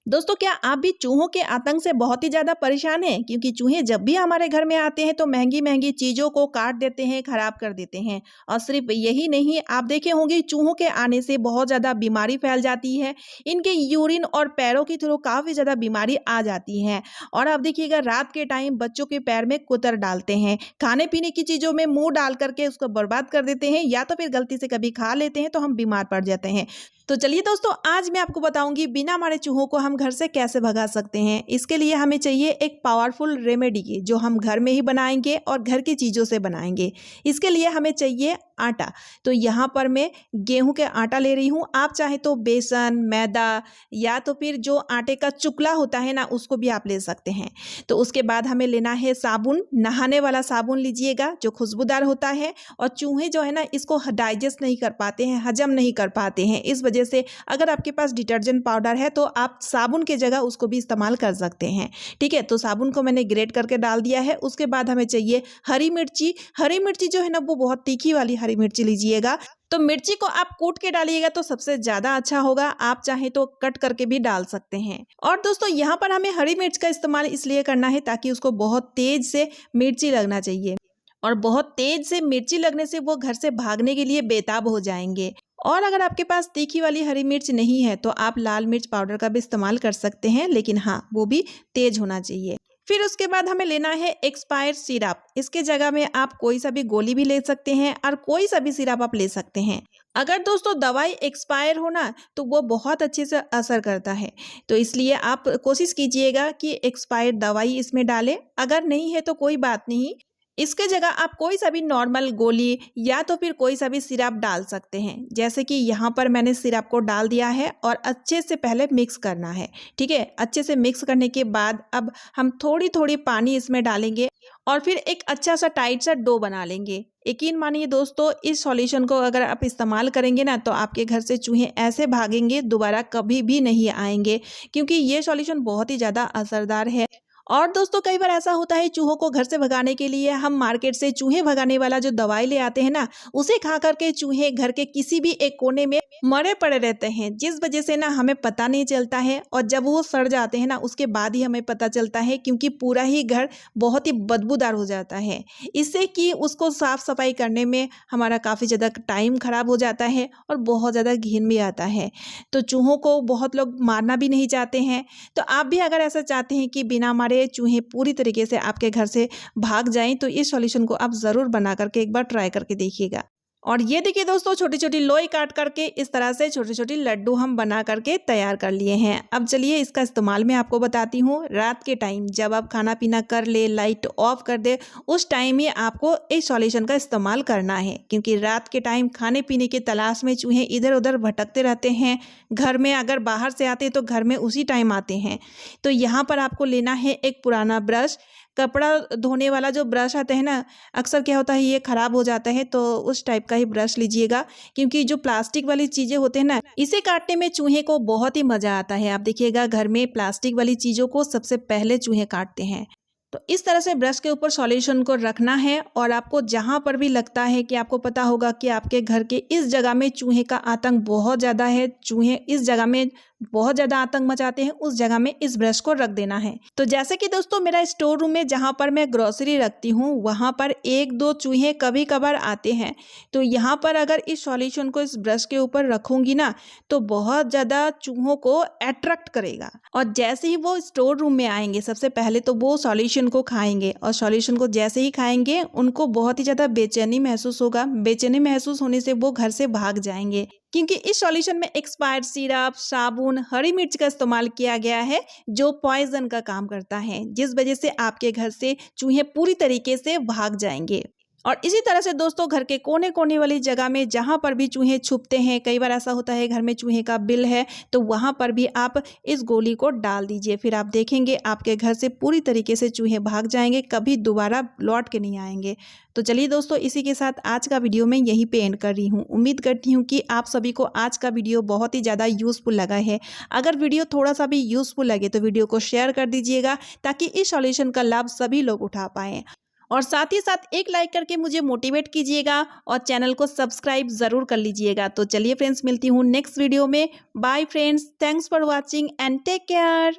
दोस्तों, क्या आप भी चूहों के आतंक से बहुत ही ज़्यादा परेशान हैं? क्योंकि चूहे जब भी हमारे घर में आते हैं तो महँगी-महँगी चीज़ों को काट देते हैं, खराब कर देते हैं। और सिर्फ़ यही नहीं, आप देखे होंगे चूहों के आने से बहुत ज़्यादा बीमारी फैल जाती है। इनके यूरिन और पैरों के थ्रू काफ़ी ज़्यादा बीमारी आ जाती है। और आप देखिएगा रात के टाइम बच्चों के पैर में कुतर डालते हैं, खाने-पीने की चीज़ों में मुँह डाल कर के उसको बर्बाद कर देते हैं, या तो फिर गलती से कभी खा लेते हैं तो हम बीमार पड़ जाते हैं। तो चलिए दोस्तों, आज मैं आपको बताऊंगी बिना मारे चूहों को हम घर से कैसे भगा सकते हैं। इसके लिए हमें चाहिए एक पावरफुल रेमेडी की, जो हम घर में ही बनाएंगे और घर की चीज़ों से बनाएंगे। इसके लिए हमें चाहिए आटा। तो यहाँ पर मैं गेहूं के आटा ले रही हूँ। आप चाहे तो बेसन, मैदा या तो फिर जो आटे का चुकला होता है ना, उसको भी आप ले सकते हैं। तो उसके बाद हमें लेना है साबुन, नहाने वाला साबुन लीजिएगा जो खुशबूदार होता है। और चूहे जो है ना, इसको डाइजेस्ट नहीं कर पाते हैं, हजम नहीं कर पाते हैं। इस वजह से अगर आपके पास डिटर्जेंट पाउडर है तो आप साबुन की जगह उसको भी इस्तेमाल कर सकते हैं। ठीक है, तो साबुन को मैंने ग्रेट करके डाल दिया है। उसके बाद हमें चाहिए हरी मिर्ची। हरी मिर्ची जो है ना, वो बहुत तीखी वाली हरी मिर्ची लीजिएगा। तो मिर्ची को आप कूट के डालिएगा तो सबसे ज्यादा अच्छा होगा। आप चाहे तो कट करके भी डाल सकते हैं। और दोस्तों, यहाँ पर हमें हरी मिर्च का इस्तेमाल इसलिए करना है ताकि उसको बहुत तेज से मिर्ची लगना चाहिए। और बहुत तेज से मिर्ची लगने से वो घर से भागने के लिए बेताब हो जाएंगे। और अगर आपके पास तीखी वाली हरी मिर्च नहीं है तो आप लाल मिर्च पाउडर का भी इस्तेमाल कर सकते हैं, लेकिन हाँ, वो भी तेज होना चाहिए। फिर उसके बाद हमें लेना है एक्सपायर्ड सिरप। इसके जगह में आप कोई सा भी गोली भी ले सकते हैं और कोई सा भी सिरप आप ले सकते हैं। अगर दोस्तों दवाई एक्सपायर हो ना, तो वो बहुत अच्छे से असर करता है। तो इसलिए आप कोशिश कीजिएगा कि एक्सपायर्ड दवाई इसमें डालें। अगर नहीं है तो कोई बात नहीं, इसके जगह आप कोई सा भी नॉर्मल गोली या तो फिर कोई सा भी सिरप डाल सकते हैं। जैसे कि यहाँ पर मैंने सिरप को डाल दिया है और अच्छे से पहले मिक्स करना है। ठीक है, अच्छे से मिक्स करने के बाद अब हम थोड़ी थोड़ी पानी इसमें डालेंगे और फिर एक अच्छा सा टाइट सा डो बना लेंगे। यकीन मानिए दोस्तों, इस सॉल्यूशन को अगर आप इस्तेमाल करेंगे ना, तो आपके घर से चूहे ऐसे भागेंगे, दोबारा कभी भी नहीं आएंगे। क्योंकि ये सॉल्यूशन बहुत ही ज़्यादा असरदार है। और दोस्तों, कई बार ऐसा होता है चूहों को घर से भगाने के लिए हम मार्केट से चूहे भगाने वाला जो दवाई ले आते हैं ना, उसे खा करके चूहे घर के किसी भी एक कोने में मरे पड़े रहते हैं, जिस वजह से ना हमें पता नहीं चलता है। और जब वो सड़ जाते हैं ना, उसके बाद ही हमें पता चलता है, क्योंकि पूरा ही घर बहुत ही बदबूदार हो जाता है। इससे कि उसको साफ सफाई करने में हमारा काफ़ी ज़्यादा टाइम खराब हो जाता है और बहुत ज़्यादा घिन भी आता है। तो चूहों को बहुत लोग मारना भी नहीं चाहते हैं। तो आप भी अगर ऐसा चाहते हैं कि बिना मारे चूहे पूरी तरीके से आपके घर से भाग जाएं, तो इस सॉल्यूशन को आप ज़रूर बना करके एक बार ट्राई करके देखिएगा। और ये देखिए दोस्तों, छोटी छोटी लोई काट करके इस तरह से छोटे छोटे लड्डू हम बना करके तैयार कर लिए हैं। अब चलिए इसका इस्तेमाल मैं आपको बताती हूँ। रात के टाइम जब आप खाना पीना कर ले, लाइट ऑफ कर दे, उस टाइम ही आपको इस सॉल्यूशन का इस्तेमाल करना है। क्योंकि रात के टाइम खाने पीने की तलाश में चूहे इधर उधर भटकते रहते हैं। घर में अगर बाहर से आते हैं तो घर में उसी टाइम आते हैं। तो यहाँ पर आपको लेना है एक पुराना ब्रश। कपड़ा धोने वाला जो ब्रश आता है ना, अक्सर क्या होता है ये खराब हो जाता है, तो उस टाइप का ही ब्रश लीजिएगा। क्योंकि जो प्लास्टिक वाली चीज़ें होते हैं ना, इसे काटने में चूहे को बहुत ही मज़ा आता है। आप देखिएगा घर में प्लास्टिक वाली चीज़ों को सबसे पहले चूहे काटते हैं। तो इस तरह से ब्रश के ऊपर सॉल्यूशन को रखना है। और आपको जहाँ पर भी लगता है कि आपको पता होगा कि आपके घर के इस जगह में चूहे का आतंक बहुत ज़्यादा है, चूहे इस जगह में बहुत ज़्यादा आतंक मचाते हैं, उस जगह में इस ब्रश को रख देना है। तो जैसे कि दोस्तों, मेरा स्टोर रूम में जहाँ पर मैं ग्रोसरी रखती हूँ, वहाँ पर एक दो चूहे कभी कभार आते हैं। तो यहाँ पर अगर इस सॉल्यूशन को इस ब्रश के ऊपर रखूँगी ना, तो बहुत ज़्यादा चूहों को अट्रैक्ट करेगा। और जैसे ही वो स्टोर रूम में आएंगे, सबसे पहले तो वो सॉल्यूशन को खाएंगे। और सॉल्यूशन को जैसे ही खाएंगे, उनको बहुत ही ज़्यादा बेचैनी महसूस होगा। बेचैनी महसूस होने से वो घर से भाग जाएंगे। क्योंकि इस सॉल्यूशन में एक्सपायर्ड सिरप, साबुन, हरी मिर्च का इस्तेमाल किया गया है, जो पॉइजन का काम करता है, जिस वजह से आपके घर से चूहे पूरी तरीके से भाग जाएंगे। और इसी तरह से दोस्तों, घर के कोने कोने वाली जगह में जहाँ पर भी चूहे छुपते हैं, कई बार ऐसा होता है घर में चूहे का बिल है, तो वहाँ पर भी आप इस गोली को डाल दीजिए। फिर आप देखेंगे आपके घर से पूरी तरीके से चूहे भाग जाएंगे, कभी दोबारा लौट के नहीं आएंगे। तो चलिए दोस्तों, इसी के साथ आज का वीडियो मैं यहीं पे एंड कर रही हूँ। उम्मीद करती हूँ कि आप सभी को आज का वीडियो बहुत ही ज़्यादा यूज़फुल लगा है। अगर वीडियो थोड़ा सा भी यूज़फुल लगे तो वीडियो को शेयर कर दीजिएगा, ताकि इस सॉल्यूशन का लाभ सभी लोग उठा पाएँ। और साथ ही साथ एक लाइक करके मुझे मोटिवेट कीजिएगा और चैनल को सब्सक्राइब ज़रूर कर लीजिएगा। तो चलिए फ्रेंड्स, मिलती हूँ नेक्स्ट वीडियो में। Bye friends, thanks for watching and take care.